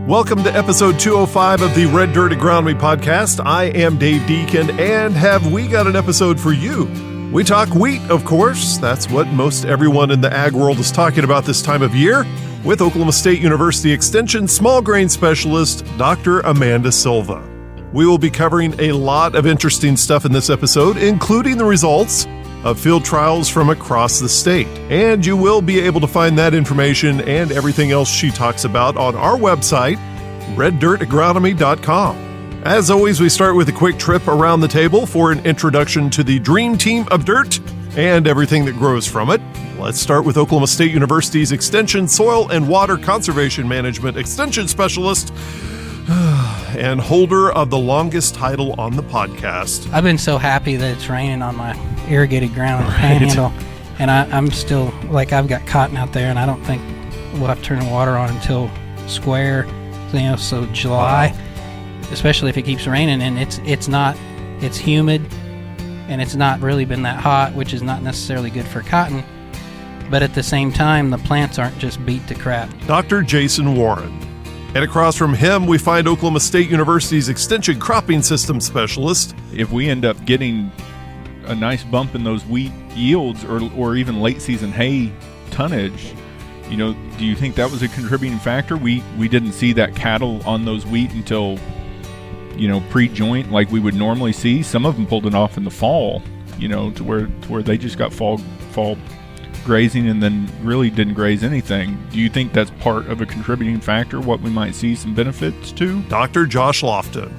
Welcome to episode 205 of the Red Dirt Agronomy Podcast. I am Dave Deacon, and have we got an episode for you? We talk wheat, of course. That's what most everyone in the ag world is talking about this time of year, with Oklahoma State University Extension small grain specialist, Dr. Amanda Silva. We will be covering a lot of interesting stuff in this episode, including the results of field trials from across the state. And you will be able to find that information and everything else she talks about on our website, reddirtagronomy.com. As always, we start with a quick trip around the table for an introduction to the dream team of dirt and everything that grows from it. Let's start with Oklahoma State University's Extension Soil and Water Conservation Management Extension Specialist and holder of the longest title on the podcast. I've been so happy that it's raining on my irrigated ground in the Panhandle, and I'm still, I've got cotton out there, and I don't think we'll have to turn the water on until so July, especially if it keeps raining, and it's humid, and it's not really been that hot, which is not necessarily good for cotton, but at the same time, the plants aren't just beat to crap. Dr. Jason Warren. And across from him, we find Oklahoma State University's Extension Cropping System Specialist. If we end up getting a nice bump in those wheat yields or even late season hay tonnage, do you think that was a contributing factor? We didn't see that cattle on those wheat until, pre-joint like we would normally see. Some of them pulled it off in the fall, to where they just got fall grazing and then really didn't graze anything. Do you think that's part of a contributing factor, what we might see some benefits to? Dr. Josh Lofton.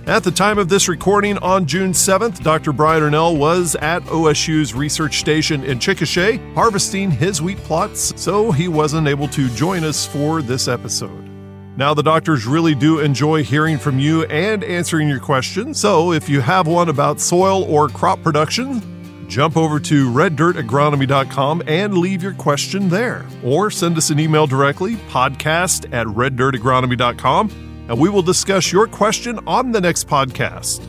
At the time of this recording on June 7th, Dr. Brian Ernell was at OSU's research station in Chickasha harvesting his wheat plots, so he wasn't able to join us for this episode. Now, the doctors really do enjoy hearing from you and answering your questions, so if you have one about soil or crop production, jump over to reddirtagronomy.com and leave your question there. Or send us an email directly, podcast@reddirtagronomy.com, and we will discuss your question on the next podcast.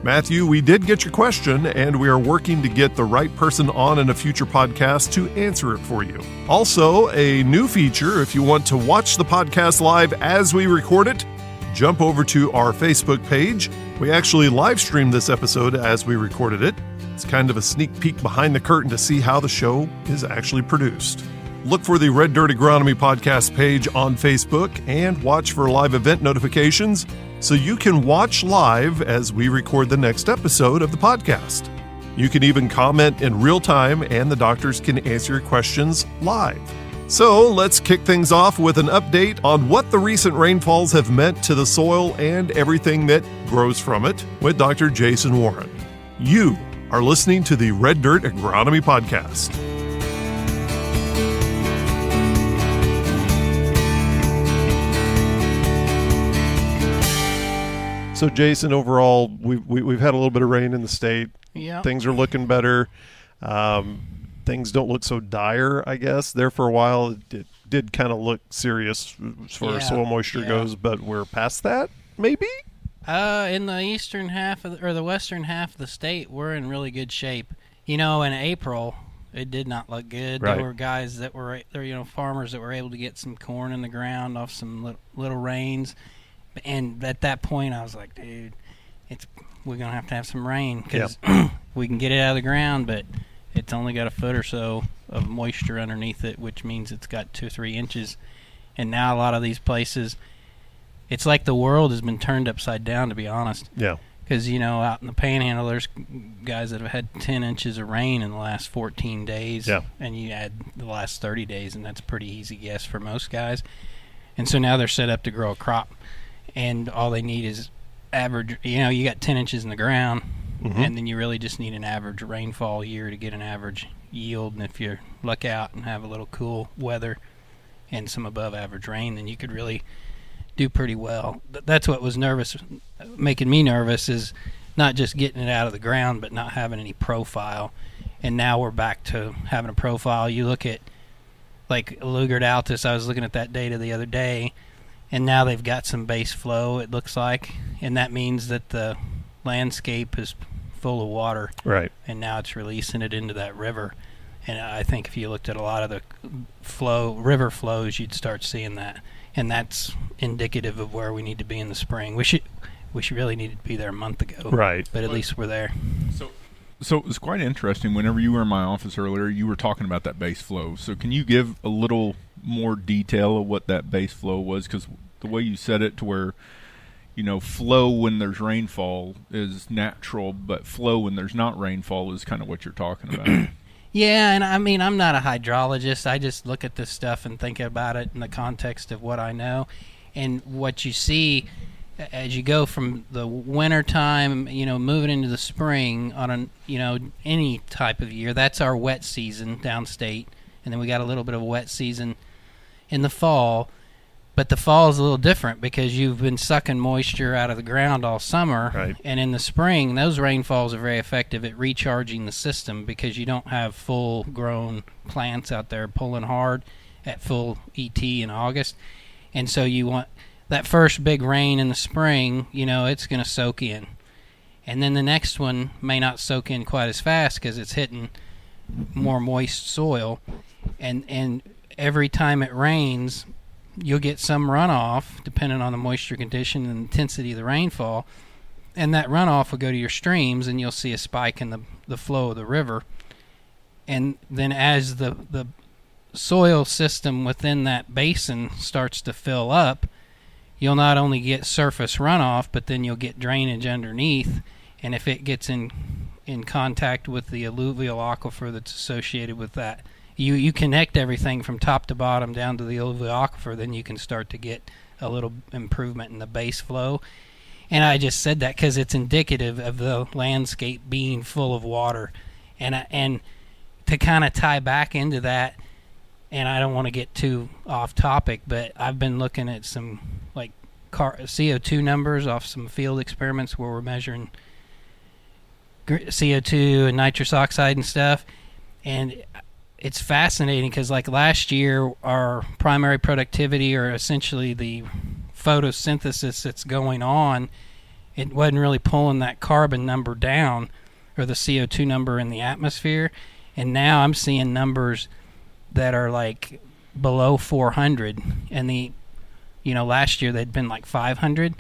Matthew, we did get your question, and we are working to get the right person on in a future podcast to answer it for you. Also, a new feature, if you want to watch the podcast live as we record it, jump over to our Facebook page. We actually live streamed this episode as we recorded it. It's kind of a sneak peek behind the curtain to see how the show is actually produced. Look for the Red Dirt Agronomy Podcast page on Facebook and watch for live event notifications so you can watch live as we record the next episode of the podcast. You can even comment in real time and the doctors can answer your questions live. So let's kick things off with an update on what the recent rainfalls have meant to the soil and everything that grows from it with Dr. Jason Warren. You are listening to the Red Dirt Agronomy Podcast. So, Jason, overall, we've had a little bit of rain in the state. Yeah, things are looking better. Things don't look so dire, I guess. There for a while, it did kind of look serious as far as soil moisture goes, but we're past that, maybe? In the eastern half the western half of the state, we're in really good shape. In April, it did not look good. Right. There were guys that were, farmers that were able to get some corn in the ground off some little rains. And at that point, I was like, dude, we're going to have some rain because we can get it out of the ground, but it's only got a foot or so of moisture underneath it, which means it's got 2 or 3 inches. And now a lot of these places, it's like the world has been turned upside down, to be honest. Yeah. Because, out in the Panhandle, there's guys that have had 10 inches of rain in the last 14 days. Yeah. And you add the last 30 days, and that's a pretty easy guess for most guys. And so now they're set up to grow a crop, and all they need is average. You got 10 inches in the ground, and then you really just need an average rainfall year to get an average yield. And if you luck out and have a little cool weather and some above average rain, then you could really do pretty well. That's what was making me nervous, is not just getting it out of the ground, but not having any profile. And now we're back to having a profile. You look at like Lugard Altus, I was looking at that data the other day, and now they've got some base flow, it looks like, and that means that the landscape is full of water. Right. And now it's releasing it into that river. And I think if you looked at a lot of the river flows, you'd start seeing that. And that's indicative of where we need to be in the spring. We should really need to be there a month ago. Right. But at least we're there. So it was quite interesting. Whenever you were in my office earlier, you were talking about that base flow. So can you give a little more detail of what that base flow was? Because the way you said it to where, flow when there's rainfall is natural, but flow when there's not rainfall is kind of what you're talking about. Yeah, and I mean, I'm not a hydrologist. I just look at this stuff and think about it in the context of what I know. And what you see as you go from the winter time, moving into the spring on any type of year, that's our wet season downstate. And then we got a little bit of a wet season in the fall. But the fall is a little different because you've been sucking moisture out of the ground all summer. Right. And in the spring, those rainfalls are very effective at recharging the system because you don't have full-grown plants out there pulling hard at full ET in August. And so you want that first big rain in the spring, it's going to soak in. And then the next one may not soak in quite as fast because it's hitting more moist soil. And every time it rains, you'll get some runoff depending on the moisture condition and intensity of the rainfall, and that runoff will go to your streams, and you'll see a spike in the flow of the river. And then as the soil system within that basin starts to fill up, you'll not only get surface runoff, but then you'll get drainage underneath, and if it gets in contact with the alluvial aquifer that's associated with that, you connect everything from top to bottom down to the alluvial aquifer, then you can start to get a little improvement in the base flow. And I just said that because it's indicative of the landscape being full of water. And to kind of tie back into that, and I don't want to get too off topic, but I've been looking at some like CO2 numbers off some field experiments where we're measuring CO2 and nitrous oxide and stuff. And it's fascinating because like last year, our primary productivity, or essentially the photosynthesis that's going on, it wasn't really pulling that carbon number down, or the CO2 number in the atmosphere. And now I'm seeing numbers that are like below 400, and last year they'd been like 500.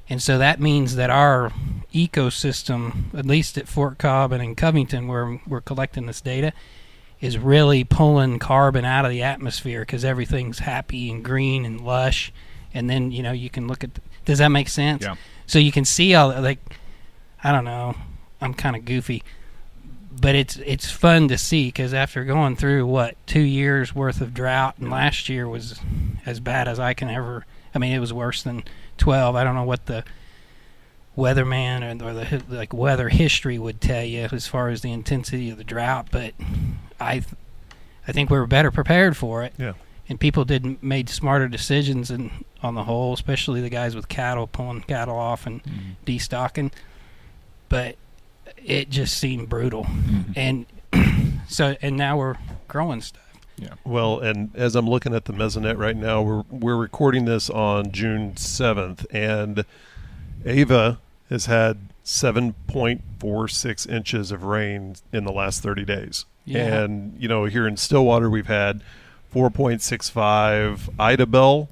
And so that means that our ecosystem, at least at Fort Cobb and in Covington where we're collecting this data, is really pulling carbon out of the atmosphere because everything's happy and green and lush. And then, you can look at does that make sense? Yeah. So you can see all, like, I don't know, I'm kind of goofy, but it's fun to see because after going through, 2 years worth of drought, and last year was as bad as I can ever, it was worse than 12. I don't know what the weatherman or the weather history would tell you as far as the intensity of the drought, but I think we were better prepared for it. Yeah. And people made smarter decisions on the whole, especially the guys with cattle, pulling cattle off and destocking. But it just seemed brutal. And and now we're growing stuff. Yeah. Well, and as I'm looking at the mesonet right now, we're recording this on June 7th, and Ava has had 7.46 inches of rain in the last 30 days. Yeah. And, here in Stillwater, we've had 4.65, Idabel,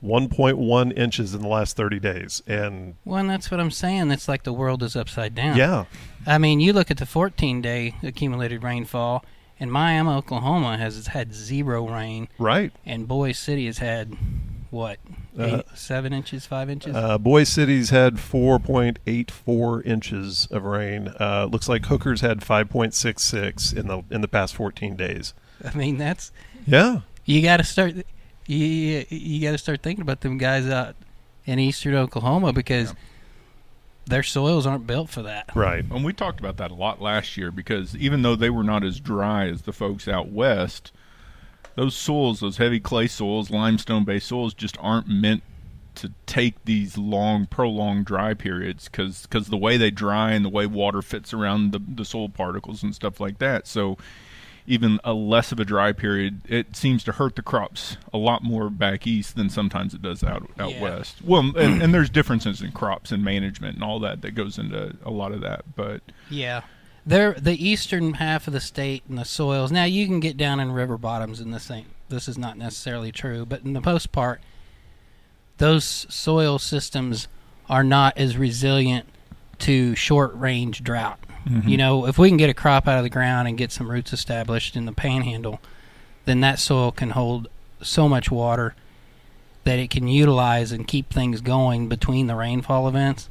1.1 inches in the last 30 days. And that's what I'm saying. It's like the world is upside down. yeah. You look at the 14-day accumulated rainfall, and Miami, Oklahoma has had 0 rain. Right. And Boise City has had, 7 inches, 5 inches? Boise City's had 4.84 inches of rain. Looks like Hooker's had 5.66 in the past 14 days. That's Yeah. you got to start. You got to start thinking about them guys out in eastern Oklahoma because their soils aren't built for that. Right. And we talked about that a lot last year because even though they were not as dry as the folks out west, those soils, those heavy clay soils, limestone-based soils, just aren't meant to take these long, prolonged dry periods because the way they dry and the way water fits around the soil particles and stuff like that. So even a less of a dry period, it seems to hurt the crops a lot more back east than sometimes it does out west. Well, and there's differences in crops and management and all that goes into a lot of that. But yeah, The eastern half of the state and the soils. Now you can get down in river bottoms, and this is not necessarily true, but in the most part, those soil systems are not as resilient to short-range drought. Mm-hmm. You know, if we can get a crop out of the ground and get some roots established in the panhandle, then that soil can hold so much water that it can utilize and keep things going between the rainfall events.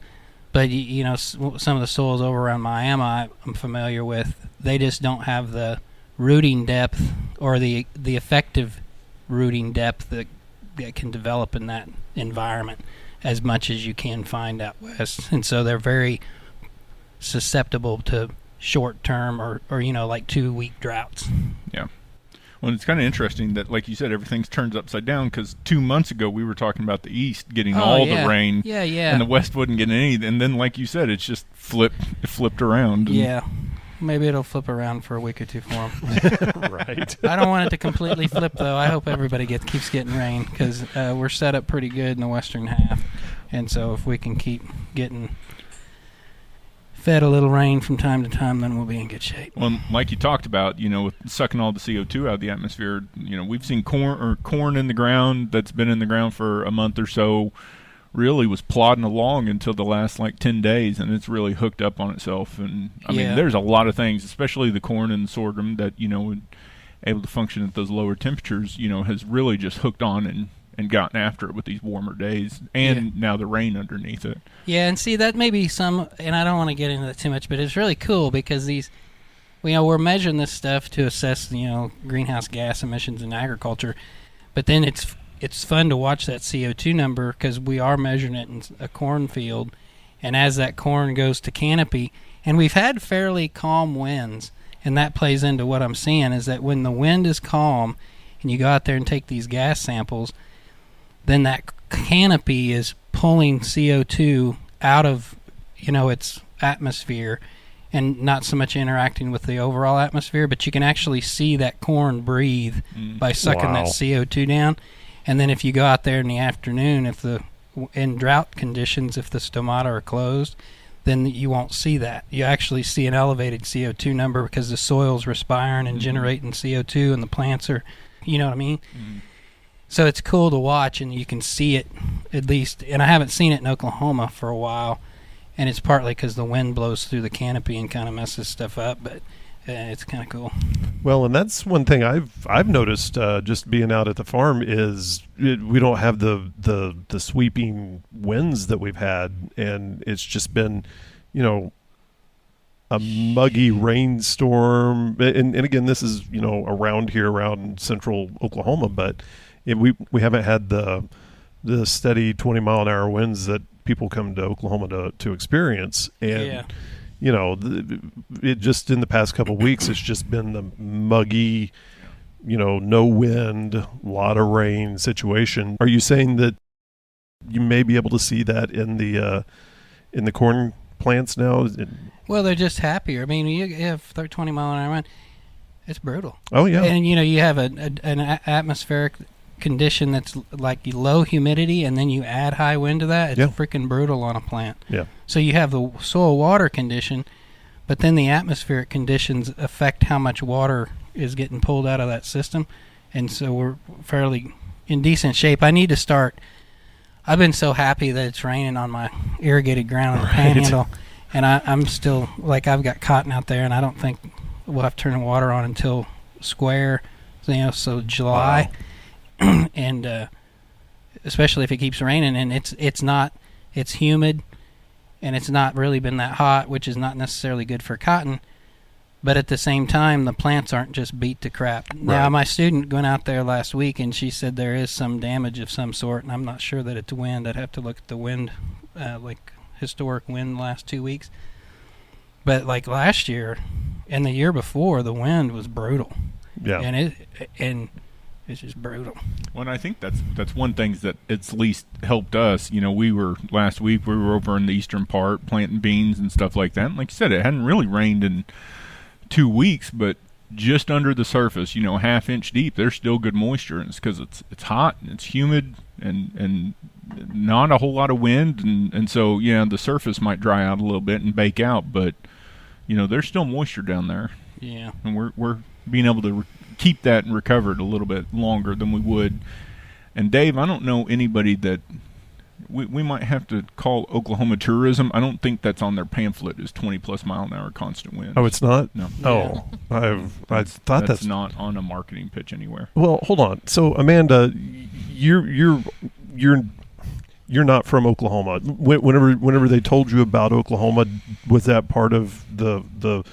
But, you know, some of the soils over around Miami I'm familiar with, they just don't have the rooting depth or the effective rooting depth that can develop in that environment as much as you can find out west. And so they're very susceptible to short-term or you know, like 2-week droughts. Yeah. Well, it's kind of interesting that, like you said, everything's turned upside down, because 2 months ago we were talking about the East getting all the rain, and the West wouldn't get any. And then, like you said, it's just flipped around. Yeah, maybe it'll flip around for a week or two for them. Right. I don't want it to completely flip, though. I hope everybody keeps getting rain, because we're set up pretty good in the western half, and so if we can keep getting fed a little rain from time to time, then we'll be in good shape. Well, like you talked about, you know, with sucking all the CO2 out of the atmosphere, you know, we've seen corn in the ground that's been in the ground for a month or so, really was plodding along until the last like 10 days, and it's really hooked up on itself. And I mean, there's a lot of things, especially the corn and sorghum, that, you know, able to function at those lower temperatures, you know, has really just hooked on and gotten after it with these warmer days, and now the rain underneath it. Yeah, and see, that may be some, and I don't want to get into that too much, but it's really cool because these, you know, we're measuring this stuff to assess, you know, greenhouse gas emissions in agriculture, but then it's fun to watch that CO2 number because we are measuring it in a cornfield, and as that corn goes to canopy, and we've had fairly calm winds, and that plays into what I'm seeing is that when the wind is calm and you go out there and take these gas samples, then that canopy is pulling CO2 out of, you know, its atmosphere and not so much interacting with the overall atmosphere, but you can actually see that corn breathe by sucking that CO2 down. And then if you go out there in the afternoon, in drought conditions, if the stomata are closed, then you won't see that. You actually see an elevated CO2 number because the soil's respiring and generating CO2, and the plants are, you know what I mean? Mm-hmm. So it's cool to watch, and you can see it at least. And I haven't seen it in Oklahoma for a while, and it's partly because the wind blows through the canopy and kind of messes stuff up, but it's kind of cool. Well, and that's one thing I've noticed just being out at the farm is we don't have the sweeping winds that we've had, and it's just been, you know, a muggy rainstorm. And again, this is, you know, around central Oklahoma, but we haven't had the steady 20-mile-an-hour winds that people come to Oklahoma to experience. And, you know, it just in the past couple of weeks, it's just been the muggy, you know, no wind, a lot of rain situation. Are you saying that you may be able to see that in the corn plants now? Well, they're just happier. I mean, you have 20-mile-an-hour wind. It's brutal. Oh, yeah. And, you know, you have an atmospheric condition that's like low humidity, and then you add high wind to that. It's freaking brutal on a plant. Yeah. So you have the soil water condition, but then the atmospheric conditions affect how much water is getting pulled out of that system. And so we're fairly in decent shape. I need to start. I've been so happy that it's raining on my irrigated ground in the panhandle, and I'm still, like, I've got cotton out there, and I don't think we'll have to turn the water on until square, you know, so July. Wow. And especially if it keeps raining, and it's humid, and it's not really been that hot, which is not necessarily good for cotton. But at the same time, the plants aren't just beat to crap. Right. Now, my student went out there last week, and she said there is some damage of some sort, and I'm not sure that it's wind. I'd have to look at the wind, like historic wind the last 2 weeks. But like last year and the year before, the wind was brutal. Yeah. And it's just brutal. Well, and I think that's one thing that it's least helped us. You know, last week we were over in the eastern part planting beans and stuff like that. And like you said, it hadn't really rained in 2 weeks, but just under the surface, you know, half-inch deep, there's still good moisture, and it's because it's hot and it's humid and not a whole lot of wind, and so the surface might dry out a little bit and bake out, but there's still moisture down there. Yeah. And we're being able to keep that and recover it a little bit longer than we would. And Dave, I don't know anybody that we might have to call Oklahoma tourism. I don't think that's on their pamphlet is 20+ mile an hour constant winds. Oh, it's not? No. Oh, I thought that's not on a marketing pitch anywhere. Well, hold on. So Amanda, you're not from Oklahoma. Whenever they told you about Oklahoma, was that part of the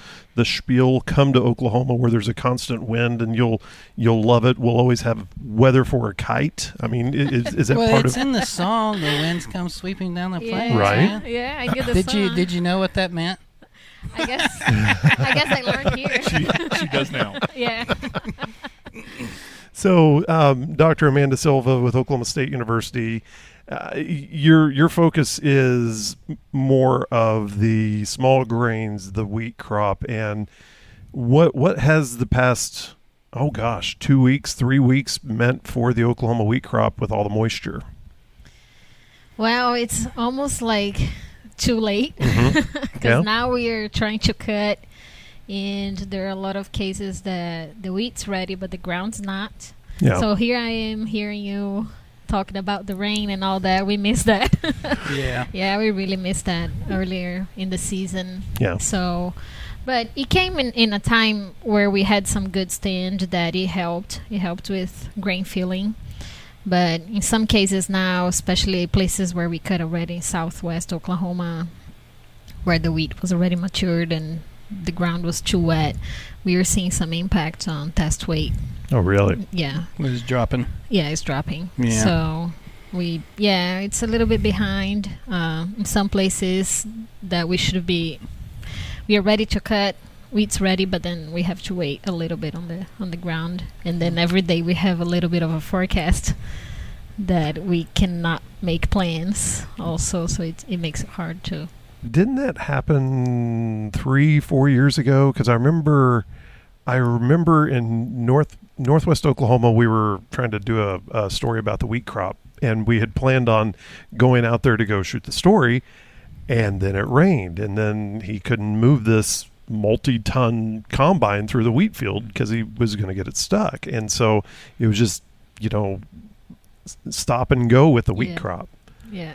spiel? Come to Oklahoma where there's a constant wind and you'll love it. We'll always have weather for a kite. I mean, is that well, part it's of? in the song. The winds come sweeping down the plains. Right. Yeah, I get the song. Did you know what that meant? I guess I learned here. She does now. Yeah. So, Dr. Amanda Silva with Oklahoma State University. Your focus is more of the small grains, the wheat crop, and what has the past 2 weeks, 3 weeks meant for the Oklahoma wheat crop with all the moisture? Well, it's almost like too late because now we are trying to cut, and there are a lot of cases that the wheat's ready but the ground's not. Yeah. So here I am hearing you talking about the rain and all that. We missed that. Yeah, we really missed that earlier in the season. Yeah. So, but it came in a time where we had some good stand that it helped. It helped with grain filling. But in some cases now, especially places where we cut already, southwest Oklahoma, where the wheat was already matured and the ground was too wet, we are seeing some impact on test weight. Oh, really? Yeah. It was dropping. Yeah, it's dropping. Yeah. So it's a little bit behind. In some places that we are ready to cut. Wheat's ready, but then we have to wait a little bit on the ground, and then every day we have a little bit of a forecast that we cannot make plans. Also, so it makes it hard to. Didn't that happen 3-4 years ago? Because I remember in northwest Oklahoma, we were trying to do a story about the wheat crop, and we had planned on going out there to go shoot the story, and then it rained, and then he couldn't move this multi-ton combine through the wheat field because he was going to get it stuck, and so it was just stop and go with the wheat crop. Yeah,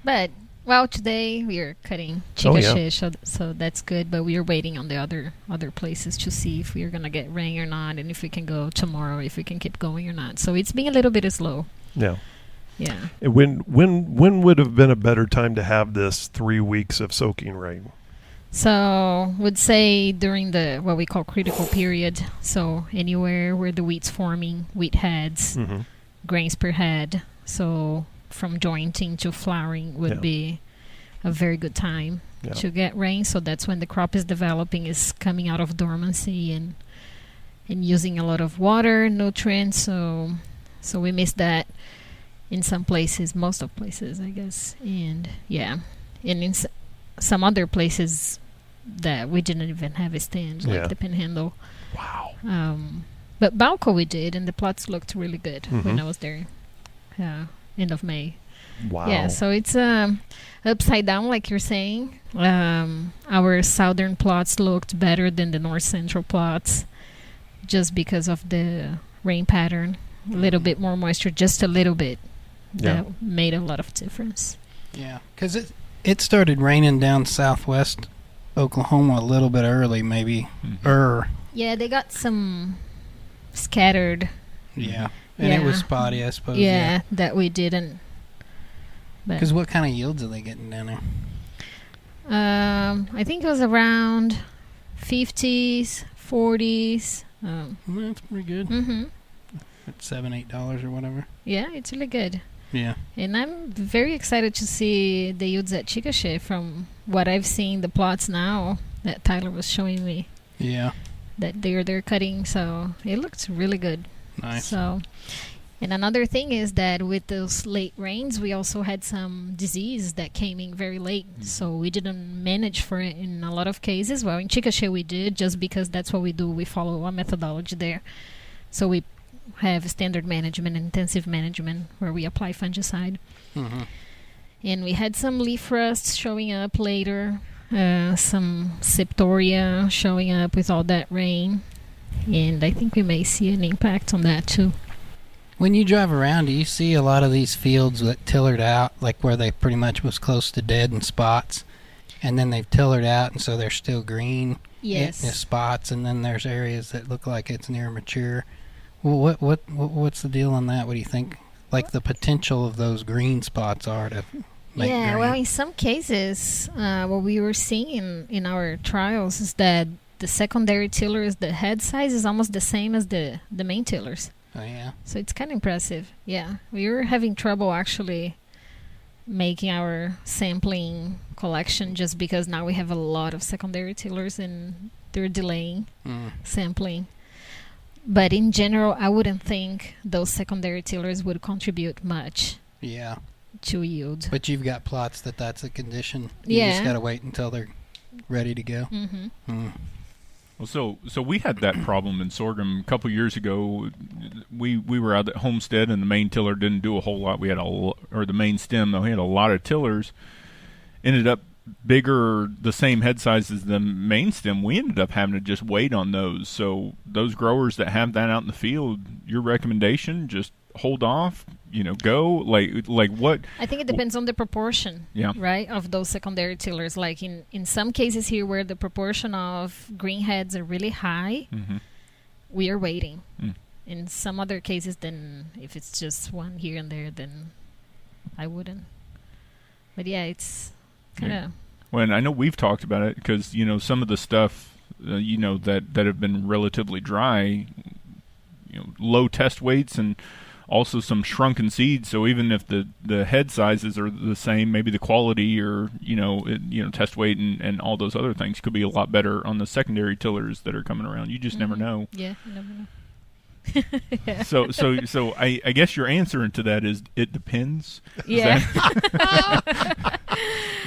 but. Well, today we are cutting chica so that's good. But we are waiting on the other places to see if we are gonna get rain or not, and if we can go tomorrow, if we can keep going or not. So it's being a little bit slow. Yeah. Yeah. When would have been a better time to have this 3 weeks of soaking rain? So would say during the what we call critical period. So anywhere where the wheat's forming, wheat heads, grains per head. So from jointing to flowering would be a very good time to get rain. So that's when the crop is developing, is coming out of dormancy and using a lot of water, nutrients. So we missed that in some places, most of places, I guess. And and in some other places that we didn't even have a stand, like the Panhandle. Wow. But Balco we did, and the plots looked really good when I was there. End of May. Wow. Yeah, so it's upside down, like you're saying. Our southern plots looked better than the north central plots just because of the rain pattern. A little bit more moisture, just a little bit. That made a lot of difference. Yeah, because it started raining down southwest Oklahoma a little bit early, maybe. Yeah, they got some scattered. Yeah. And it was spotty, I suppose. Yeah, that we didn't. Because what kind of yields are they getting down there? I think it was around 50s, 40s. That's pretty good. Mm-hmm. At $7-8 or whatever. Yeah, it's really good. Yeah. And I'm very excited to see the yields at Chickasha from what I've seen, the plots now that Tyler was showing me. Yeah. That they're cutting, so it looks really good. Nice. So, and another thing is that with those late rains, we also had some disease that came in very late. So we didn't manage for it in a lot of cases. Well, in Chickasha we did, just because that's what we do. We follow a methodology there. So we have standard management and intensive management where we apply fungicide. And we had some leaf rust showing up later. some septoria showing up with all that rain, and I think we may see an impact on that too. When you drive around, do you see a lot of these fields that tillered out, like where they pretty much was close to dead in spots, and then they've tillered out, and so they're still green Yes. in spots, and then there's areas that look like it's near mature? Well, what's the deal on that? What do you think? Like the potential of those green spots are to make Yeah, green? well, in some cases, what we were seeing in our trials is that the secondary tillers, the head size is almost the same as the main tillers. Oh yeah. So it's kind of impressive. Yeah, we were having trouble actually making our sampling collection just because now we have a lot of secondary tillers and they're delaying sampling. But in general, I wouldn't think those secondary tillers would contribute much Yeah. to yield. But you've got plots that's a condition. You just Yeah. got to wait until they're ready to go. Mm-hmm. Well, so we had that problem in sorghum a couple years ago. We were out at Homestead, and the main tiller didn't do a whole lot. We had or the main stem though. We had a lot of tillers. Ended up bigger, the same head size as the main stem. We ended up having to just wait on those. So those growers that have that out in the field, your recommendation, just hold off. Go like what? I think it depends on the proportion, Yeah. right, of those secondary tillers. Like in some cases here where the proportion of green heads are really high, we are waiting. In some other cases, then if it's just one here and there, then I wouldn't. But yeah, it's kind of... Well, and I know we've talked about it because, some of the stuff, that have been relatively dry, low test weights and also some shrunken seeds. So even if the head sizes are the same, maybe the quality or, test weight and all those other things could be a lot better on the secondary tillers that are coming around. You just never know. Yeah, you never know. Yeah. So I guess your answer to that is it depends. Yeah.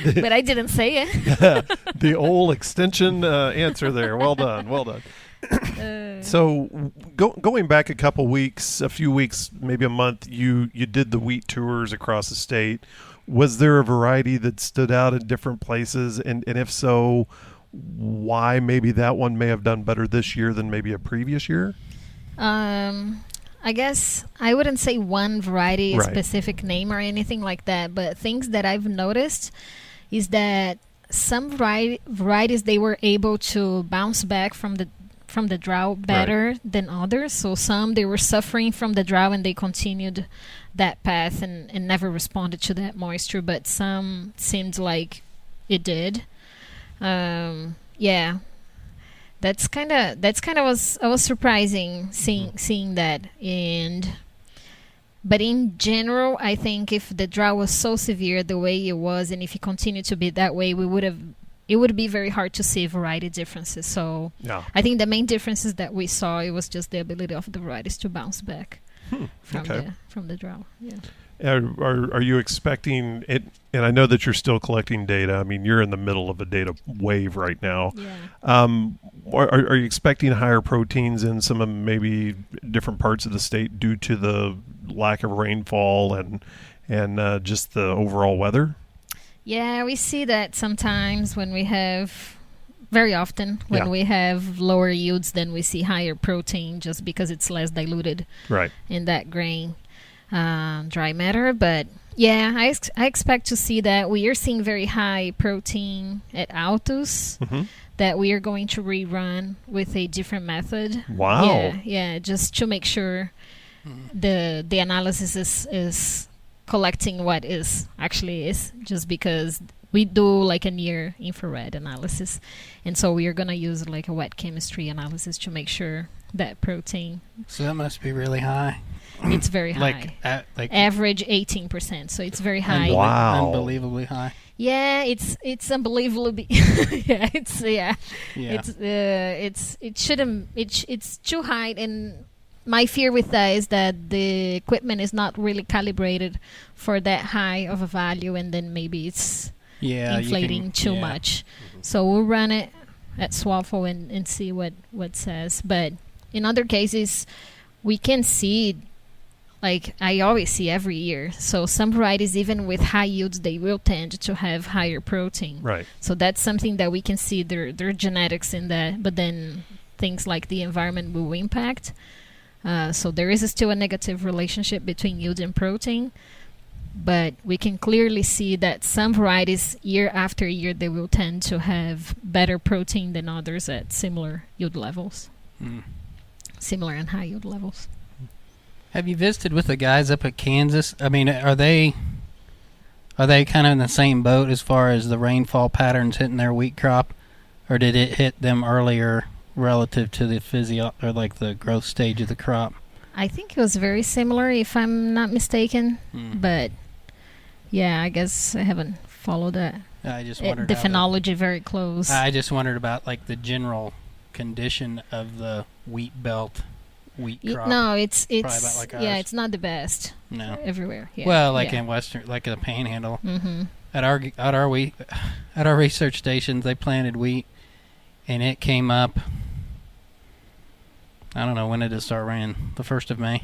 But I didn't say it. The old extension answer there. Well done. Well done. So going back a few weeks, maybe a month, you did the wheat tours across the state. Was there a variety that stood out in different places? And if so, why maybe that one may have done better this year than maybe a previous year? I guess I wouldn't say one variety, a Right. specific name or anything like that, but things that I've noticed is that some varieties, they were able to bounce back from the drought better than others. So some, they were suffering from the drought and they continued that path and never responded to that moisture, but some seemed like it did. Yeah. That's kind of was surprising seeing that. But in general, I think if the drought was so severe the way it was, and if it continued to be that way, it would be very hard to see variety differences. So Yeah. I think the main differences that we saw, it was just the ability of the varieties to bounce back from the drought. Yeah. Are you expecting it? And I know that you're still collecting data. I mean, you're in the middle of a data wave right now. Yeah. Are you expecting higher proteins in some of maybe different parts of the state due to the lack of rainfall and just the overall weather? Yeah, we see that sometimes very often when we have lower yields, then we see higher protein just because it's less diluted Right. in that grain dry matter. But yeah, I expect to see that. We are seeing very high protein at Altus that we are going to rerun with a different method. Wow. Yeah, just to make sure the analysis is collecting what actually is, just because we do like a near infrared analysis, and so we are going to use like a wet chemistry analysis to make sure that protein, So that must be really high. it's very high. Like Average 18%, so it very high. Wow. Unbelievably high. Yeah, it's unbelievably. Yeah, Yeah. It's too high, and my fear with that is that the equipment is not really calibrated for that high of a value, and then maybe it's inflating too much. So we'll run it at Swaffle and see what says. But in other cases, we can see like I always see every year. So some varieties, even with high yields, they will tend to have higher protein. Right. So that's something that we can see their genetics in that. But then things like the environment will impact. So there is still a negative relationship between yield and protein. But we can clearly see that some varieties, year after year, they will tend to have better protein than others at similar yield levels. Similar and high yield levels. Have you visited with the guys up at Kansas? I mean, are they kind of in the same boat as far as the rainfall patterns hitting their wheat crop, or did it hit them earlier relative to the or like the growth stage of the crop? I think it was very similar, if I'm not mistaken. But yeah, I guess I haven't followed that. I just wondered the phenology very close. I just wondered about like the general condition of the wheat belt. Wheat crop. No, it's about like ours. Yeah, it's not the best. No, everywhere. Yeah. Well, like in western, like the Panhandle. Mm-hmm. At our research stations, they planted wheat, and it came up. I don't know when did it start raining. The 1st of May.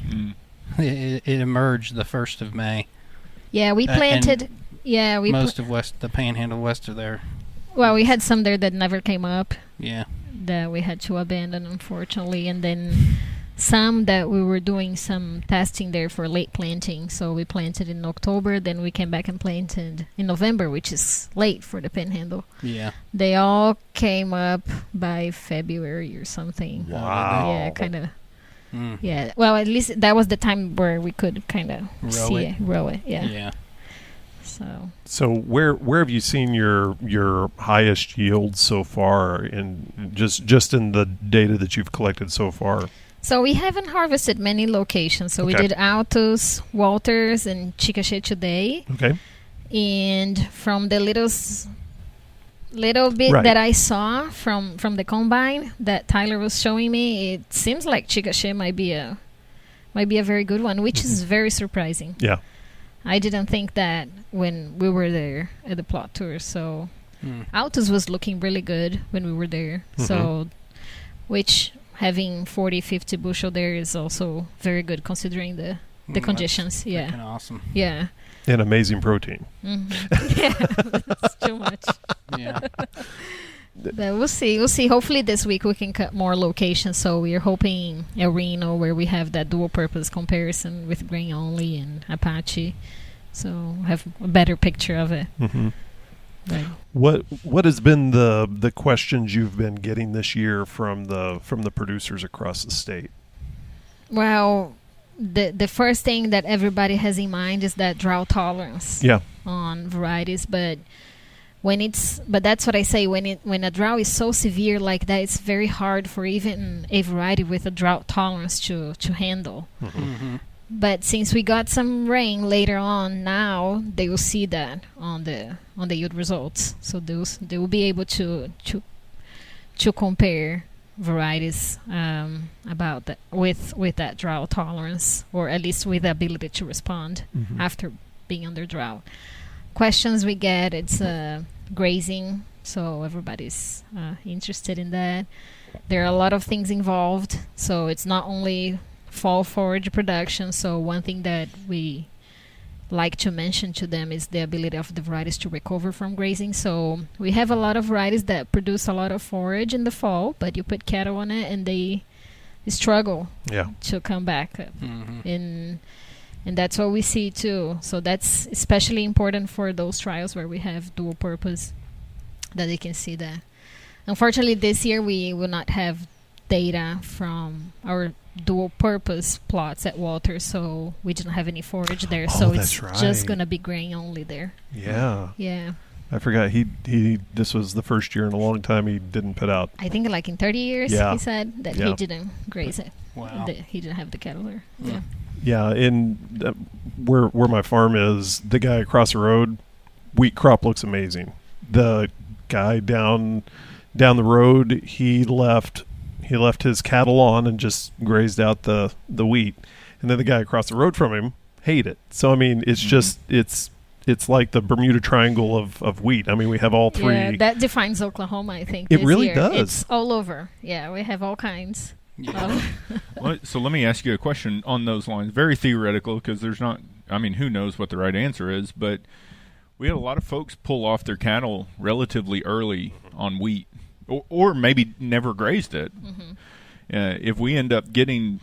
It emerged the 1st of May. Yeah, we planted. Most of the Panhandle west of there. Well, we had some there that never came up. Yeah. That we had to abandon, unfortunately, and then some that we were doing some testing there for late planting. So we planted in October, then we came back and planted in November, which is late for the Panhandle. Yeah. They all came up by February or something. Wow. Yeah, kind of. Yeah. Well, at least that was the time where we could kind of row it. Yeah. Yeah. So where have you seen your highest yield so far in just in the data that you've collected so far? So we haven't harvested many locations. So we did Altus, Walters, and Chickasha today. Okay. And from the little bit that I saw from the combine that Tyler was showing me, it seems like Chickasha might be a very good one, which is very surprising. Yeah. I didn't think that when we were there at the plot tour. So Altus was looking really good when we were there. So, which having 40, 50 bushel there is also very good considering the conditions. Yeah. Awesome. Yeah. And amazing protein. Yeah, that's too much. Yeah. But we'll see. Hopefully this week we can cut more locations. So we're hoping El Reno, where we have that dual purpose comparison with grain only and Apache. So have a better picture of it. Right. What has been the questions you've been getting this year from the producers across the state? Well, the first thing that everybody has in mind is that drought tolerance on varieties, but that's what I say, when a drought is so severe like that, it's very hard for even a variety with a drought tolerance to handle. But since we got some rain later on, now they will see that on the yield results. So they will be able to compare varieties about that with that drought tolerance, or at least with the ability to respond after being under drought. Questions we get, it's grazing, so everybody's interested in that. There are a lot of things involved, so it's not only fall forage production. So one thing that we like to mention to them is the ability of the varieties to recover from grazing. So we have a lot of varieties that produce a lot of forage in the fall, but you put cattle on it and they struggle to come back up. And that's what we see too. So that's especially important for those trials where we have dual purpose, that they can see that. Unfortunately, this year we will not have data from our dual purpose plots at Walters, so we didn't have any forage there. So it's just going to be grain only there. Yeah. I forgot this was the first year in a long time he didn't put out. I think like in 30 years he said that he didn't graze it. Wow. He didn't have the cattle there. Yeah. Yeah, and where my farm is, the guy across the road, wheat crop looks amazing. The guy down the road, he left his cattle on and just grazed out the wheat, and then the guy across the road from him hated it. So I mean, it's just it's like the Bermuda Triangle of wheat. I mean, we have all three. Yeah, that defines Oklahoma, I think. It really year. does. It's all over. Yeah, we have all kinds. Well, so let me ask you a question on those lines. Very theoretical, because there's not, I mean, who knows what the right answer is, but we had a lot of folks pull off their cattle relatively early on wheat, or maybe never grazed it. Mm-hmm. If we end up getting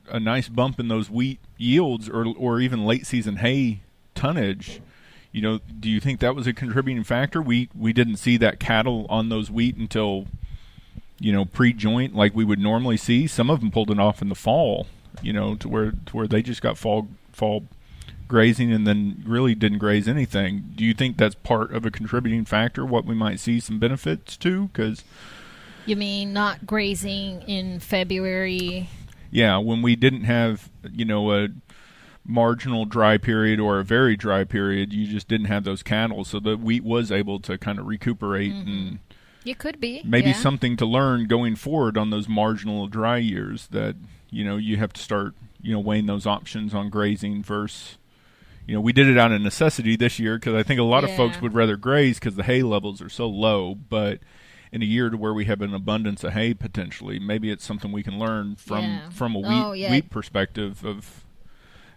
a nice bump in those wheat yields, or even late season hay tonnage, do you think that was a contributing factor? We didn't see that cattle on those wheat until pre-joint like we would normally see. Some of them pulled it off in the fall, to where they just got fall grazing and then really didn't graze anything. Do you think that's part of a contributing factor, what we might see some benefits to? Because you mean not grazing in February? Yeah, when we didn't have, a marginal dry period or a very dry period, you just didn't have those cattle, so the wheat was able to kind of recuperate. Mm-hmm. And it could be maybe something to learn going forward on those marginal dry years, that you have to start weighing those options on grazing versus we did it out of necessity this year, because I think a lot of folks would rather graze because the hay levels are so low. But in a year to where we have an abundance of hay potentially, maybe it's something we can learn from a wheat perspective, of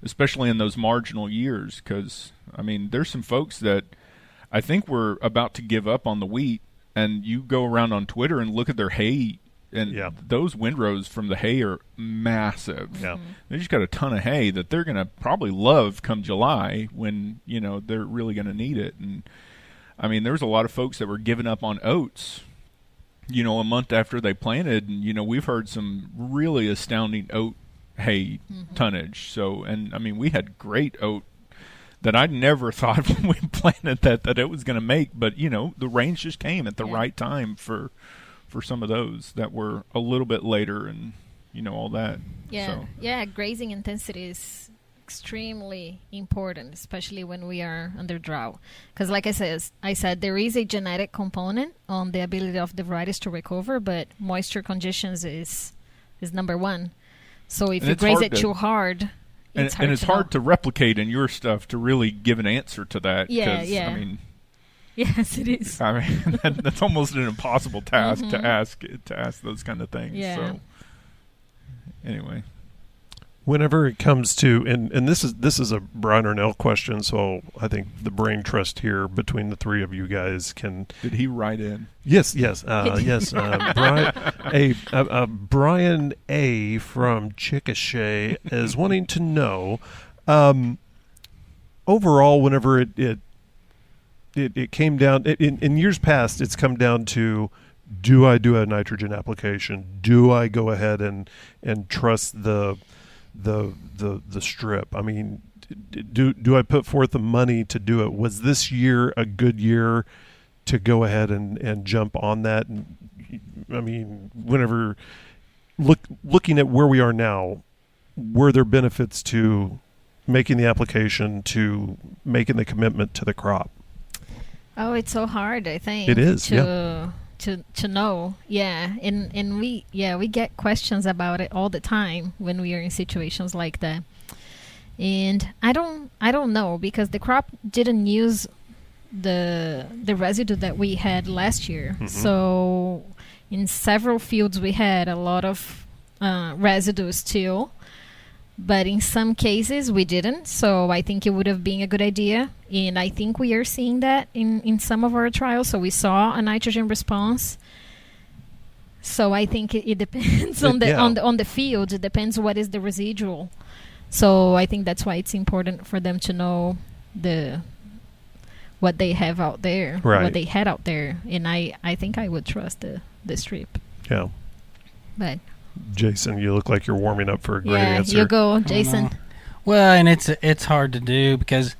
especially in those marginal years. Because I mean, there's some folks that I think were about to give up on the wheat, and you go around on Twitter and look at their hay, and those windrows from the hay are massive. Yeah. They just got a ton of hay that they're going to probably love come July, when they're really going to need it. And I mean, there was a lot of folks that were giving up on oats a month after they planted, and we've heard some really astounding oat hay tonnage. So, and I mean, we had great oat that I never thought when we planted that it was going to make, but the rains just came at the right time for some of those that were a little bit later, and all that. Grazing intensity is extremely important, especially when we are under drought, because like I said, there is a genetic component on the ability of the varieties to recover, but moisture conditions is number one. So if you graze it too hard, it's hard to replicate in your stuff to really give an answer to that. I mean, yes, it is. I mean, that's almost an impossible task to ask those kind of things. Yeah. So anyway, whenever it comes to, and this is a Brian Arnell question, so I think the brain trust here between the three of you guys can. Did he write in? Yes. Brian A from Chickasha is wanting to know, overall, whenever it came down in years past, it's come down to, do I do a nitrogen application? Do I go ahead and trust the strip? I mean, do I put forth the money to do it? Was this year a good year to go ahead and jump on that? And I mean, whenever looking at where we are now, were there benefits to making the application, to making the commitment to the crop? Oh, it's so hard, I think. It is, to know. Yeah. And we get questions about it all the time when we are in situations like that. And I don't know, because the crop didn't use the residue that we had last year. Mm-hmm. So in several fields we had a lot of residue still, but in some cases we didn't. So I think it would have been a good idea, and I think we are seeing that in some of our trials. So we saw a nitrogen response. So I think it depends on the field. It depends what is the residual. So I think that's why it's important for them to know what they have out there, what they had out there, and I think I would trust the strip. Yeah. But Jason, you look like you're warming up for a great answer. You go, Jason. Well, and it's hard to do, because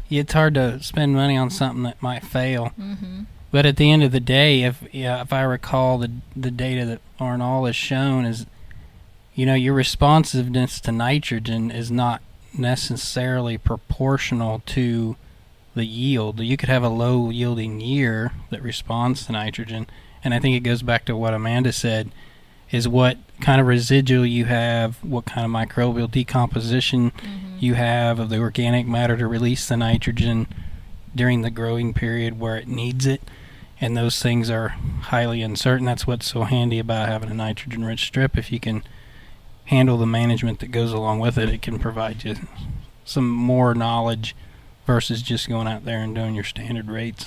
it's hard to spend money on something that might fail. Mm-hmm. But at the end of the day, if I recall the data that Arnold has shown, is your responsiveness to nitrogen is not necessarily proportional to the yield. You could have a low yielding year that responds to nitrogen, and I think it goes back to what Amanda said, is what kind of residual you have, what kind of microbial decomposition you have of the organic matter to release the nitrogen during the growing period where it needs it. and those things are highly uncertain. That's what's so handy about having a nitrogen-rich strip. If you can handle the management that goes along with it, it can provide you some more knowledge versus just going out there and doing your standard rates.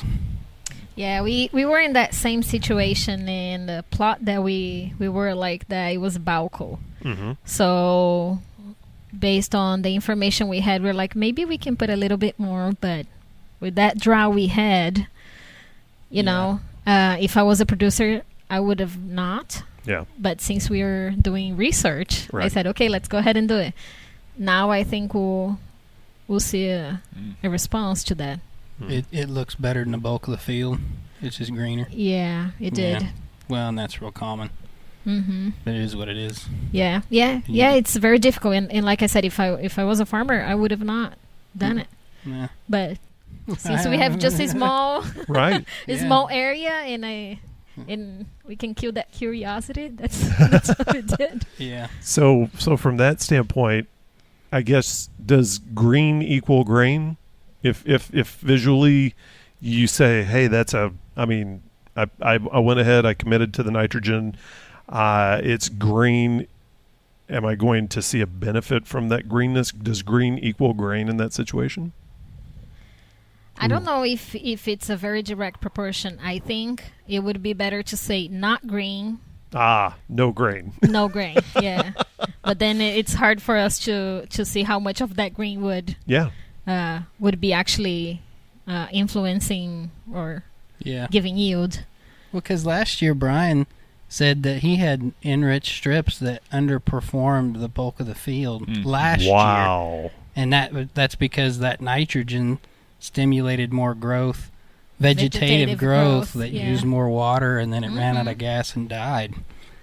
Yeah, we were in that same situation in the plot that we were like that. It was Balco. Mm-hmm. So based on the information we had, we're like, maybe we can put a little bit more, but with that drought we had, you know, if I was a producer, I would have not. Yeah. But since we were doing research, I said, okay, let's go ahead and do it. Now I think we'll see a response to that. It looks better than the bulk of the field. It's just greener. Yeah, it did. Well, and that's real common. Mm-hmm. But it is what it is. Yeah. It's very difficult, and like I said, if I was a farmer, I would have not done it. Yeah. But since we have just a small, small area, and we can kill that curiosity, that's what we did. Yeah. So from that standpoint, I guess, does green equal grain? If visually you say, hey, I went ahead, I committed to the nitrogen, it's green, am I going to see a benefit from that greenness? Does green equal grain in that situation? I don't know if it's a very direct proportion. I think it would be better to say not green. No grain. No grain, yeah. But then it's hard for us to see how much of that green would be actually influencing or giving yield. Well, because last year Brian said that he had enriched strips that underperformed the bulk of the field last year. And that's because that nitrogen stimulated more growth, vegetative growth that used more water, and then it ran out of gas and died.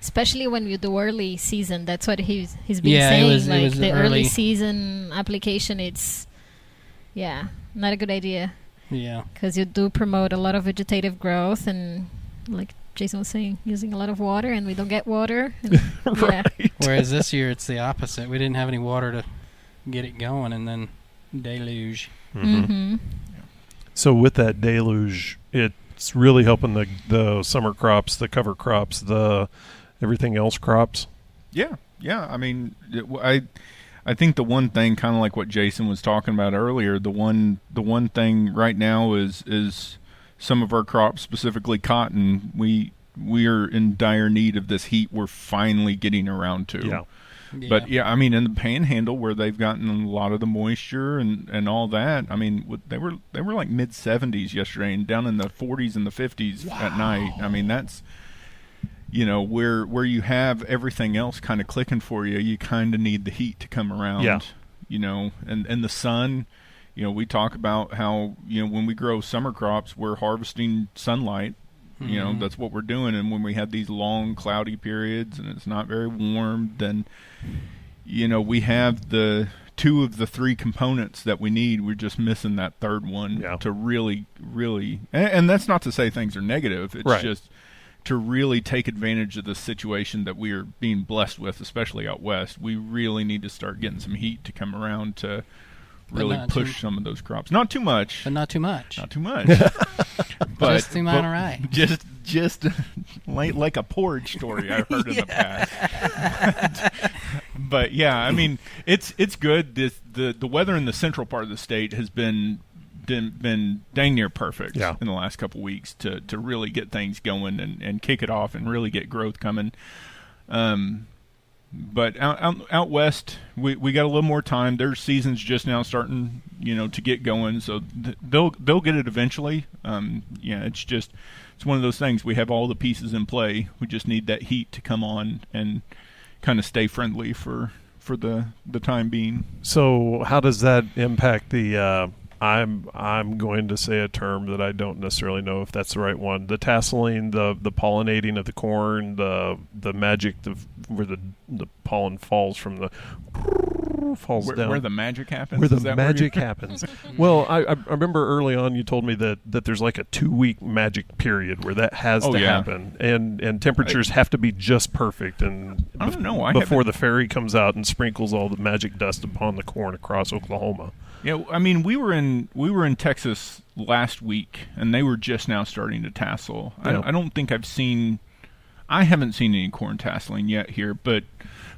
Especially when you do early season, that's what he's been saying. It was the early season application, it's not a good idea. Yeah, because you do promote a lot of vegetative growth, and like Jason was saying, using a lot of water, and we don't get water. And, Whereas this year it's the opposite. We didn't have any water to get it going, and then deluge. Mm-hmm. So with that deluge, it's really helping the summer crops, the cover crops, the everything else crops. Yeah. I mean, I think the one thing, kind of like what Jason was talking about earlier, the one thing right now is some of our crops, specifically cotton. We are in dire need of this heat. We're finally getting around to. Yeah. But I mean, in the Panhandle, where they've gotten a lot of the moisture and all that, I mean, they were like mid 70s yesterday, and down in the 40s and the 50s at night. I mean, that's, where you have everything else kind of clicking for you. You kind of need the heat to come around. Yeah. And the sun. We talk about how when we grow summer crops, we're harvesting sunlight. That's what we're doing. And when we have these long cloudy periods and it's not very warm, then, we have the two of the three components that we need. We're just missing that third one to really, really, and that's not to say things are negative. It's just to really take advantage of the situation that we are being blessed with, especially out west. We really need to start getting some heat to come around to really push some of those crops. Not too much. But not too much. Not too much. But just the amount of right. Just like a porridge story I've heard in the past. But yeah, I mean, it's good. The weather in the central part of the state has been dang near perfect in the last couple weeks to really get things going and kick it off and really get growth coming. But out west, we got a little more time. Their season's just now starting, to get going. So they'll get it eventually. It's one of those things. We have all the pieces in play. We just need that heat to come on and kind of stay friendly for the time being. So how does that impact the? I'm going to say a term that I don't necessarily know if that's the right one. The tasseling, the pollinating of the corn, the magic where the pollen falls from the down. Where the magic happens? Where the magic happens. Well, I remember early on you told me that there's like a 2-week magic period where that has to happen. And temperatures have to be just perfect. And I don't know. Before the fairy comes out and sprinkles all the magic dust upon the corn across Oklahoma. Yeah, I mean, we were in Texas last week, and they were just now starting to tassel. Yeah. I don't think I haven't seen any corn tasseling yet here, but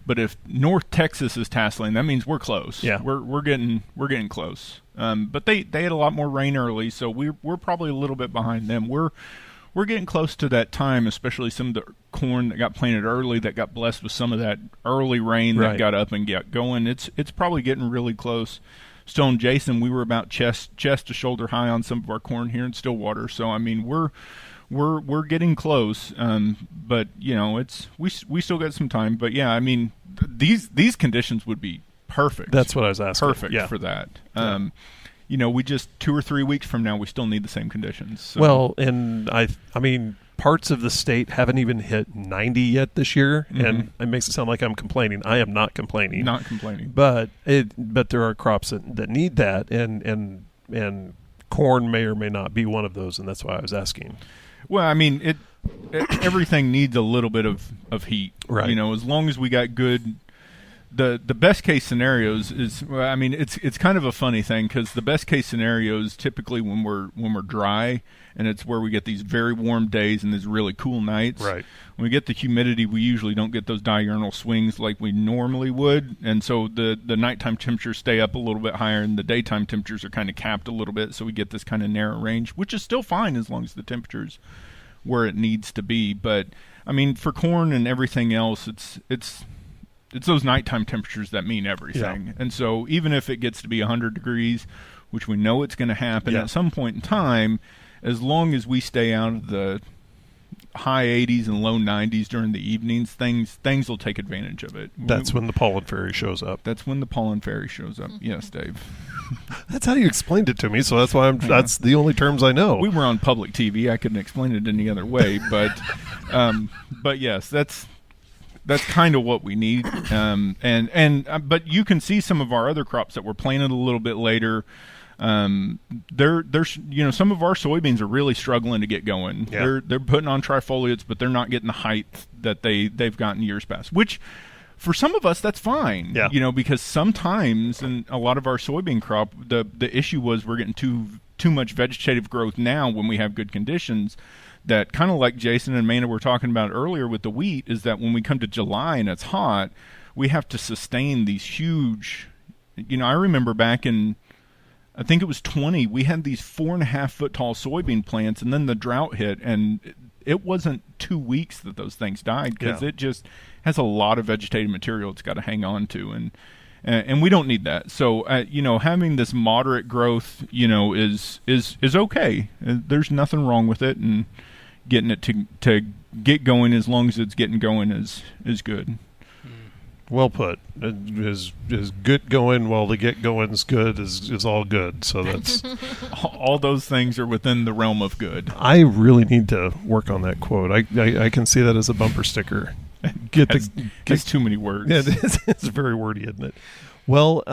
if North Texas is tasseling, that means we're close. Yeah, we're getting close. But they had a lot more rain early, so we're probably a little bit behind them. We're getting close to that time, especially some of the corn that got planted early that got blessed with some of that early rain that got up and got going. It's probably getting really close. Still in Jason, we were about chest to shoulder high on some of our corn here in Stillwater. So I mean, we're getting close. But you know, we still got some time. But yeah, I mean, these conditions would be perfect. That's what I was asking. Perfect for that. You know, we just 2 or 3 weeks from now, we still need the same conditions. So. Well, and I mean, parts of the state haven't even hit 90 yet this year, and it makes it sound like I'm complaining. I am not complaining. Not complaining. But there are crops that need that, and corn may or may not be one of those, and that's why I was asking. Well, I mean, everything needs a little bit of heat. Right. You know, as long as we got good. The best case scenarios is, I mean, it's kind of a funny thing because the best case scenarios typically when we're dry, and it's where we get these very warm days and these really cool nights. Right. When we get the humidity, we usually don't get those diurnal swings like we normally would, and so the nighttime temperatures stay up a little bit higher, and the daytime temperatures are kind of capped a little bit, so we get this kind of narrow range, which is still fine as long as the temperature's where it needs to be. But I mean, for corn and everything else, it's those nighttime temperatures that mean everything. Yeah. And so even if it gets to be 100 degrees, which we know it's going to happen at some point in time, as long as we stay out of the high 80s and low 90s during the evenings, things will take advantage of it. That's when the pollen fairy shows up. That's when the pollen fairy shows up. Yes, Dave. That's how you explained it to me, so that's why that's the only terms I know. We were on public TV. I couldn't explain it any other way, but yes, that's kind of what we need. But you can see some of our other crops that were planted a little bit later. There's some of our soybeans are really struggling to get going. Yeah. They're putting on trifoliates, but they're not getting the height that they've gotten years past, which for some of us that's fine. Yeah. You know, because sometimes in a lot of our soybean crop, the issue was we're getting too much vegetative growth now when we have good conditions. That kind of like Jason and Amanda were talking about earlier with the wheat is that when we come to July and it's hot, we have to sustain these huge, I remember back in, I think it was 20, we had these 4.5 foot tall soybean plants, and then the drought hit, and it wasn't 2 weeks that those things died because it just has a lot of vegetative material it's got to hang on to, and we don't need that. So, having this moderate growth, is okay. There's nothing wrong with it, and getting it to get going as long as it's getting going is good. Well put. Is good going while the get going's good is all good. So that's all those things are within the realm of good. I really need to work on that quote. I can see that as a bumper sticker. It's too many words. Yeah, it's very wordy, isn't it? Well,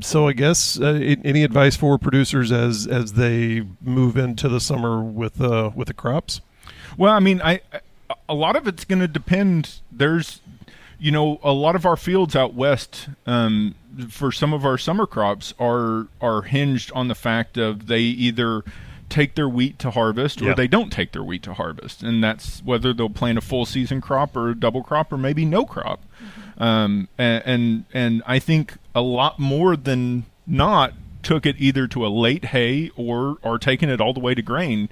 so I guess any advice for producers as they move into the summer with the crops? Well, I mean, a lot of it's going to depend. There's, a lot of our fields out west for some of our summer crops are hinged on the fact of they either take their wheat to harvest or they don't take their wheat to harvest, and that's whether they'll plant a full season crop or a double crop or maybe no crop. And I think a lot more than not took it either to a late hay or are taking it all the way to grain.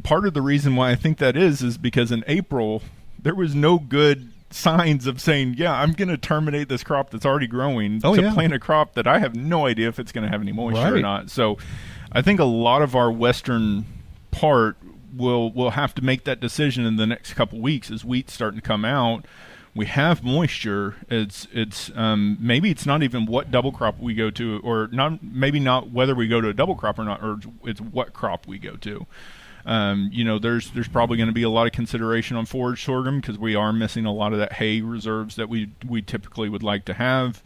Part of the reason why I think that is because in April there was no good signs of saying, I'm going to terminate this crop that's already growing to plant a crop that I have no idea if it's going to have any moisture or not. So I think a lot of our western part will have to make that decision in the next couple weeks as wheat's starting to come out. We have moisture. It's maybe it's not even what double crop we go to, or not whether we go to a double crop or not, or it's what crop we go to. There's probably going to be a lot of consideration on forage sorghum because we are missing a lot of that hay reserves that we typically would like to have.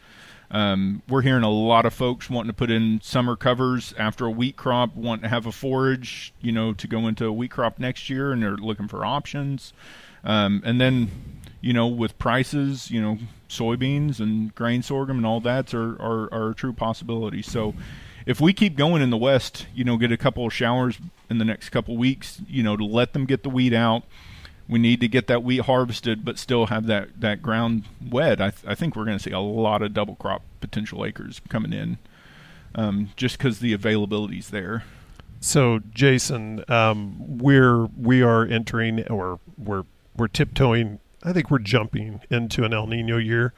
We're hearing a lot of folks wanting to put in summer covers after a wheat crop, wanting to have a forage, to go into a wheat crop next year, and they're looking for options. And then, with prices, soybeans and grain sorghum and all that are a true possibility. So if we keep going in the West, get a couple of showers in the next couple of weeks, to let them get the wheat out. We need to get that wheat harvested, but still have that ground wet. I think we're going to see a lot of double crop potential acres coming in, just because the availability's there. So, Jason, we are entering, or we're tiptoeing. I think we're jumping into an El Nino year,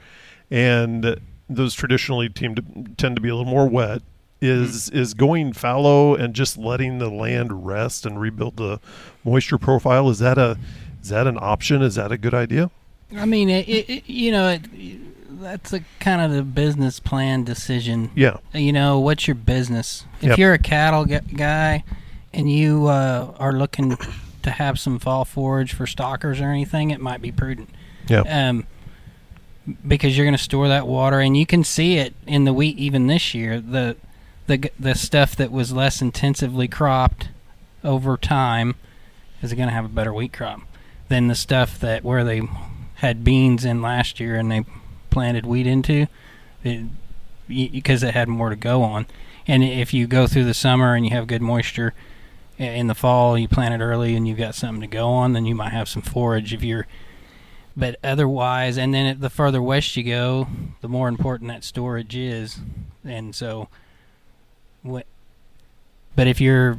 and those traditionally tend to be a little more wet. Is going fallow and just letting the land rest and rebuild the moisture profile, is that an option? Is that a good idea? I mean, that's a kind of the business plan decision. Yeah. What's your business? If you're a cattle guy and you are looking to have some fall forage for stockers or anything, it might be prudent. Yeah. Because you're going to store that water, and you can see it in the wheat even this year. The stuff that was less intensively cropped over time is going to have a better wheat crop than the stuff that where they had beans in last year and they planted wheat into, because it had more to go on. And if you go through the summer and you have good moisture in the fall, you plant it early and you've got something to go on, then you might have some forage but otherwise, and then the further west you go, the more important that storage is. And so but if you're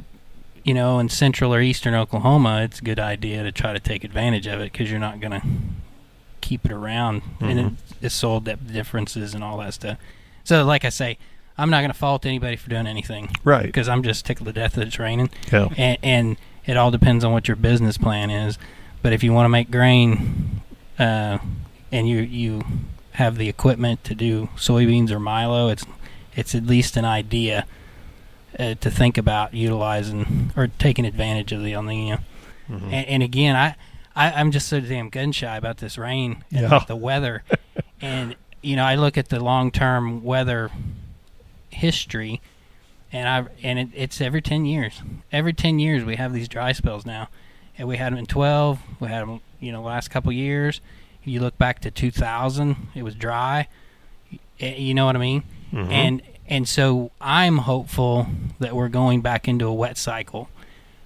in central or eastern Oklahoma, it's a good idea to try to take advantage of it, because you're not going to keep it around, and it's soil depth differences and all that stuff. So, like I say, I'm not going to fault anybody for doing anything, right? Because I'm just tickled to death that it's raining. Yeah. And it all depends on what your business plan is. But if you want to make grain, and you have the equipment to do soybeans or milo, it's at least an idea to think about utilizing or taking advantage of the El Nino. And again, I'm just so damn gun shy about this rain and the weather. And I look at the long-term weather history, and it's every 10 years. Every 10 years we have these dry spells now, and we had them in 12. We had them, last couple years. You look back to 2000, it was dry. You know what I mean? And so I'm hopeful that we're going back into a wet cycle.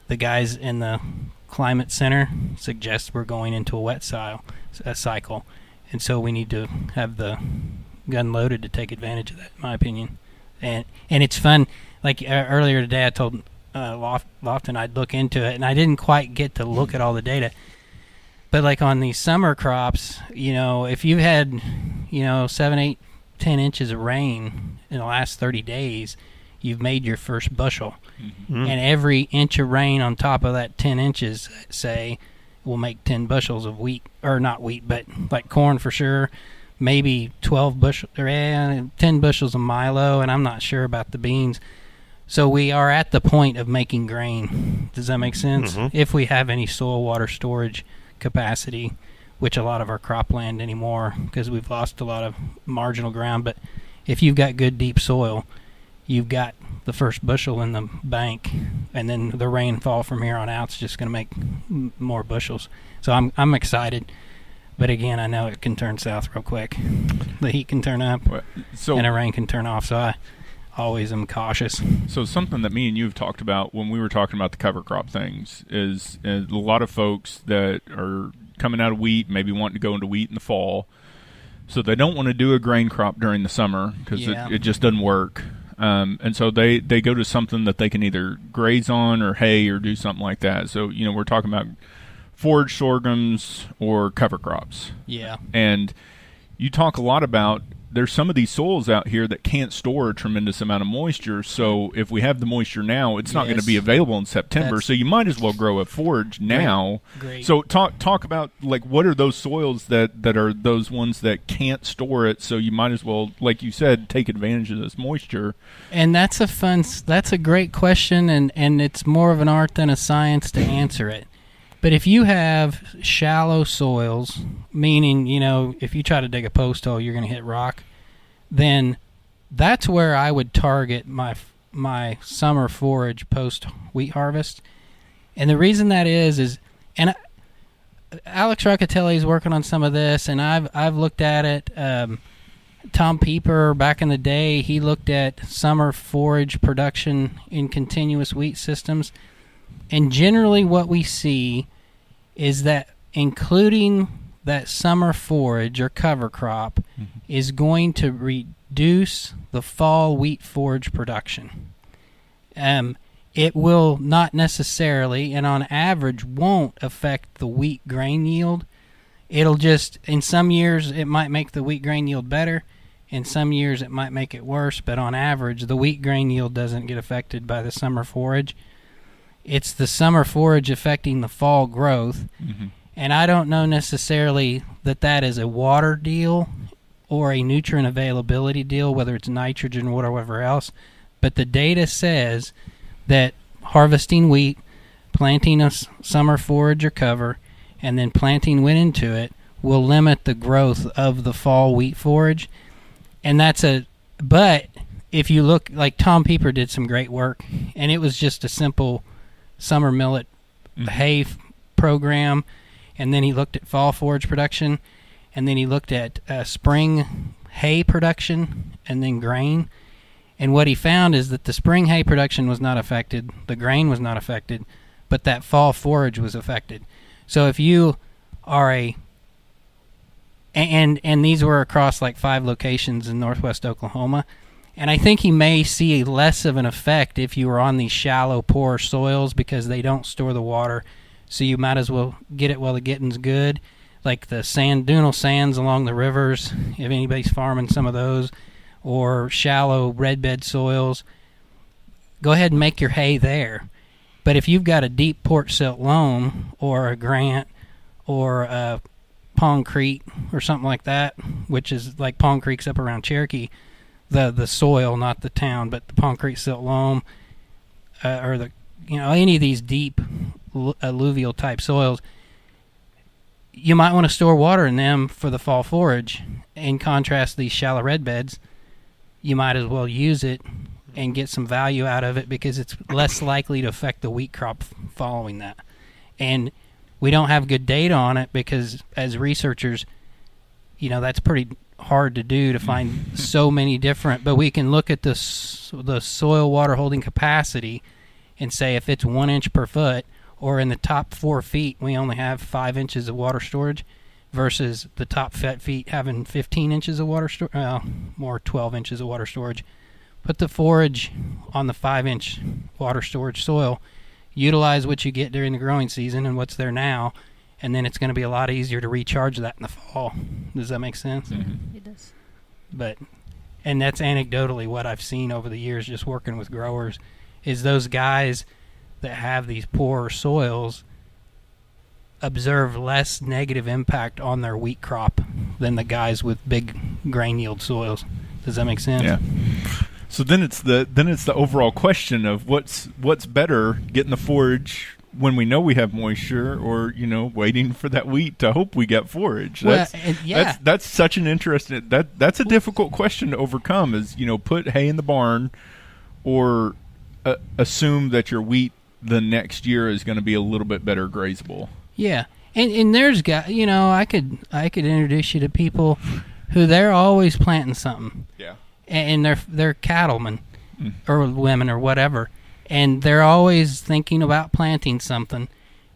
The guys in the Climate Center suggest we're going into a wet cycle. And so we need to have the gun loaded to take advantage of that, in my opinion. And it's fun. Like earlier today, I told Lofton I'd look into it, and I didn't quite get to look at all the data. But like on these summer crops, if you've had, 7, 8, 10 inches of rain in the last 30 days, you've made your first bushel. And every inch of rain on top of that 10 inches, say, will make 10 bushels of wheat, or not wheat, but like corn for sure, maybe 12 bushels, or 10 bushels of milo, and I'm not sure about the beans. So we are at the point of making grain. Does that make sense? If we have any soil water storage capacity, which a lot of our cropland anymore, because we've lost a lot of marginal ground. But if you've got good deep soil, you've got the first bushel in the bank, and then the rainfall from here on out is just going to make more bushels. So I'm excited. But again, I know it can turn south real quick. The heat can turn up, and the rain can turn off. So I always am cautious. So something that me and you have talked about when we were talking about the cover crop things is a lot of folks that are coming out of wheat, maybe wanting to go into wheat in the fall. So they don't want to do a grain crop during the summer because it just doesn't work. And so they go to something that they can either graze on or hay or do something like that. So, we're talking about forage sorghums or cover crops. Yeah. And you talk a lot about there's some of these soils out here that can't store a tremendous amount of moisture. So if we have the moisture now, it's not going to be available in September. So you might as well grow a forage now. Great. So talk about, like, what are those soils that are those ones that can't store it? So you might as well, like you said, take advantage of this moisture. And that's a great question, and it's more of an art than a science to answer it. But if you have shallow soils, meaning, if you try to dig a post hole, you're going to hit rock, then that's where I would target my summer forage post-wheat harvest. And the reason that is and Alex Roccatelli is working on some of this, and I've looked at it. Tom Pieper, back in the day, he looked at summer forage production in continuous wheat systems. And generally what we see is that including that summer forage or cover crop is going to reduce the fall wheat forage production. It will not necessarily, and on average, won't affect the wheat grain yield. It'll just, in some years, it might make the wheat grain yield better. In some years, it might make it worse. But on average, the wheat grain yield doesn't get affected by the summer forage. It's the summer forage affecting the fall growth. And I don't know necessarily that is a water deal or a nutrient availability deal, whether it's nitrogen or whatever else. But the data says that harvesting wheat, planting a summer forage or cover, and then planting wheat into it will limit the growth of the fall wheat forage. And but if you look, like Tom Pieper did some great work, and it was just a simple summer millet hay program, and then he looked at fall forage production, and then he looked at spring hay production, and then grain. And what he found is that the spring hay production was not affected, the grain was not affected, but that fall forage was affected. So if you are and these were across like 5 locations in northwest Oklahoma, and I think he may see less of an effect if you were on these shallow, poor soils because they don't store the water, so you might as well get it while the getting's good, like the dunal sands along the rivers, if anybody's farming some of those, or shallow red bed soils. Go ahead and make your hay there. But if you've got a deep Port Silt loam or a Grant or a Pond Creek or something like that, which is like Pond Creek's up around Cherokee, the soil, not the town, but the Pond Creek Silt loam, or any of these deep alluvial type soils, you might want to store water in them for the fall forage. In contrast, these shallow red beds, you might as well use it and get some value out of it because it's less likely to affect the wheat crop following that. And we don't have good data on it because as researchers, that's pretty hard to do, to find so many different, but we can look at the soil water holding capacity and say if it's 1 inch per foot, or in the top 4 feet we only have 5 inches of water storage versus the top feet having 15 inches of water storage, more 12 inches of water storage. Put the forage on the 5-inch water storage soil, utilize what you get during the growing season and what's there now, and then it's going to be a lot easier to recharge that in the fall. Does that make sense? It does. And that's anecdotally what I've seen over the years just working with growers, is those guys that have these poorer soils observe less negative impact on their wheat crop than the guys with big grain yield soils. Does that make sense? Yeah. So then it's the overall question of what's better, getting the forage when we know we have moisture, or waiting for that wheat to hope we get forage. That's such an interesting that's a difficult question to overcome. Is put hay in the barn, or assume that your wheat the next year is going to be a little bit better grazable. Yeah, and there's I could introduce you to people who they're always planting something. Yeah. And they're cattlemen or women or whatever, and they're always thinking about planting something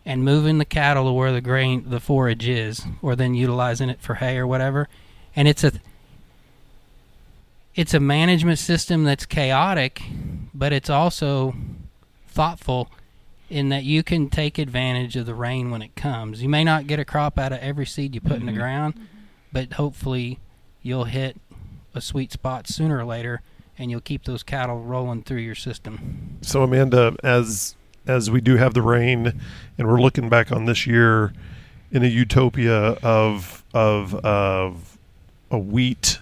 and moving the cattle to where the forage is, or then utilizing it for hay or whatever. And it's a management system that's chaotic, but it's also thoughtful in that you can take advantage of the rain when it comes. You may not get a crop out of every seed you put in the ground, but hopefully you'll hit a sweet spot sooner or later, and you'll keep those cattle rolling through your system. So Amanda, as we do have the rain, and we're looking back on this year in a utopia of a wheat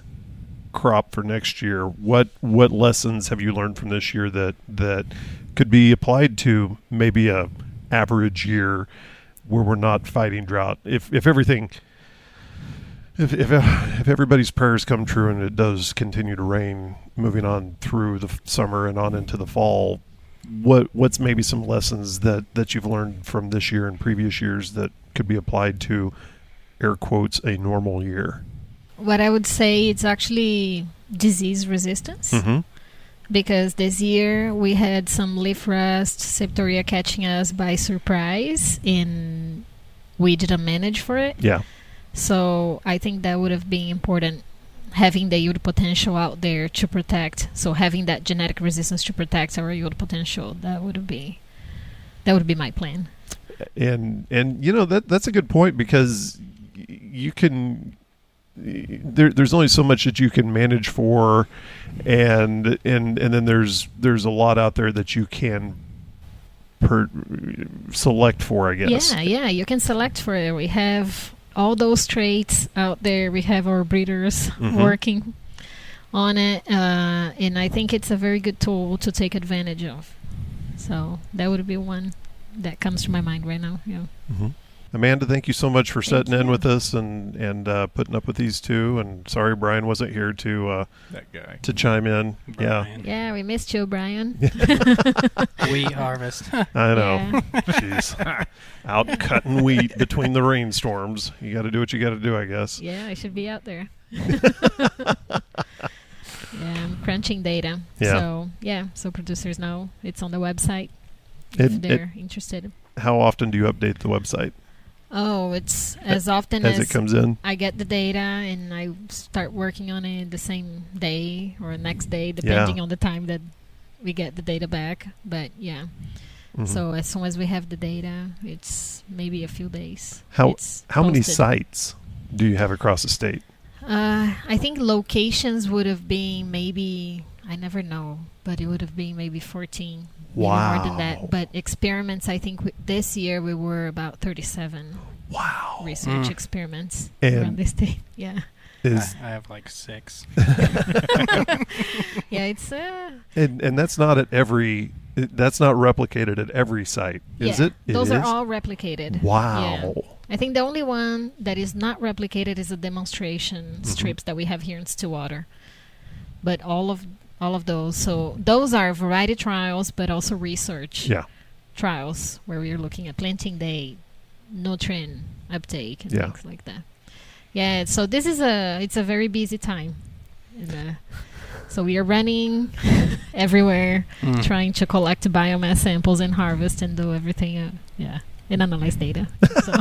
crop for next year, what lessons have you learned from this year that could be applied to maybe a average year where we're not fighting drought? If everybody's prayers come true and it does continue to rain moving on through the summer and on into the fall, what's maybe some lessons that you've learned from this year and previous years that could be applied to, air quotes, a normal year? what I would say, it's actually disease resistance. Mm-hmm. Because this year we had some leaf rust, septoria catching us by surprise, and we didn't manage for it. Yeah. So I think that would have been important, having the yield potential out there to protect. So having that genetic resistance to protect our yield potential, that would be my plan. And that's a good point, because you can. There's only so much that you can manage for, and then there's a lot out there that you can select for, I guess. Yeah, you can select for it. We have all those traits out there. We have our breeders working on it, and I think it's a very good tool to take advantage of. So that would be one that comes to my mind right now. Yeah. Mm-hmm. Amanda, thank you so much for setting in with us and putting up with these two. And sorry Brian wasn't here to that guy to chime in. Brian. Yeah, we missed you, Brian. Wheat harvest. I know. Jeez. Out cutting wheat between the rainstorms. You got to do what you got to do, I guess. Yeah, I should be out there. I'm crunching data. Yeah. So producers know it's on the website if they're interested. How often do you update the website? Oh, it's as often as it comes in. I get the data, and I start working on it the same day or next day, depending on the time that we get the data back. But yeah, so as soon as we have the data, it's maybe a few days. How many sites do you have across the state? I think locations would have been maybe, I never know, but it would have been maybe 14. Wow. More than that. But experiments, I think this year we were about 37. Wow. Research experiments and around the state. Yeah. I have like 6. Yeah, it's and that's not at every. That's not replicated at every site, is it? Those are all replicated. Wow. Yeah. I think the only one that is not replicated is the demonstration strips that we have here in Stillwater. But all of those. So those are variety trials, but also research trials where we are looking at planting date, nutrient uptake, and things like that. Yeah, so this is it's a very busy time. And, so we are running everywhere, trying to collect biomass samples and harvest and do everything, and analyze data. So.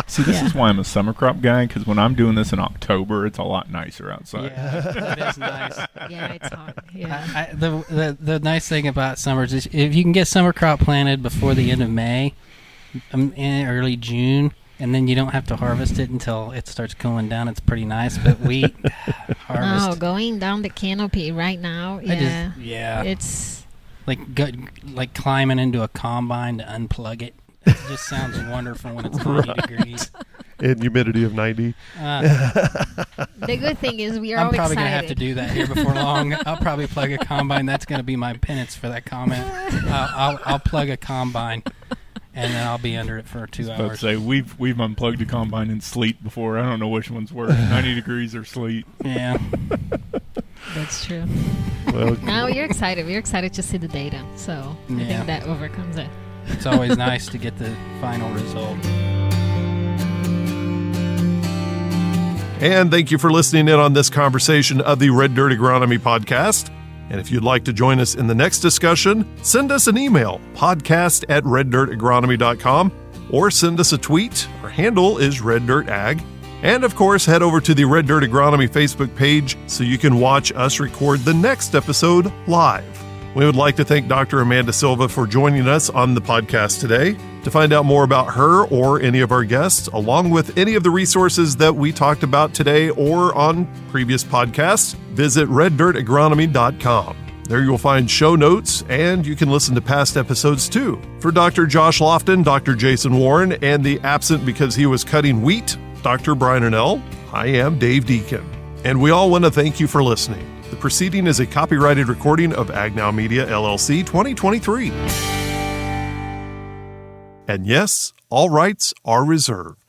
See, this is why I'm a summer crop guy, because when I'm doing this in October, it's a lot nicer outside. Yeah, it is nice. Yeah, it's hot. Yeah. The nice thing about summers is if you can get summer crop planted before the end of May, in early June, and then you don't have to harvest it until it starts cooling down, it's pretty nice. But wheat harvest. Oh, going down the canopy right now, it's like climbing into a combine to unplug it. It just sounds wonderful when it's 90 degrees. And humidity of 90. The good thing is we are all excited. I'm probably going to have to do that here before long. I'll probably plug a combine. That's going to be my penance for that comment. I'll plug a combine, and then I'll be under it for 2 hours. I was about to say, we've unplugged a combine in sleet before. I don't know which one's worse, 90 degrees or sleet. Yeah. That's true. Well, now you're excited. We're excited to see the data. So I think that overcomes it. It's always nice to get the final result. And thank you for listening in on this conversation of the Red Dirt Agronomy Podcast. And if you'd like to join us in the next discussion, send us an email, podcast@reddirtagronomy.com, or send us a tweet. Our handle is reddirtag. And of course, head over to the Red Dirt Agronomy Facebook page so you can watch us record the next episode live. We would like to thank Dr. Amanda Silva for joining us on the podcast today. To find out more about her or any of our guests, along with any of the resources that we talked about today or on previous podcasts, visit reddirtagronomy.com. There you'll find show notes, and you can listen to past episodes too. For Dr. Josh Lofton, Dr. Jason Warren, and the absent because he was cutting wheat, Dr. Brian Arnell, I am Dave Deacon. And we all want to thank you for listening. The proceeding is a copyrighted recording of Agnow Media, LLC, 2023. And yes, all rights are reserved.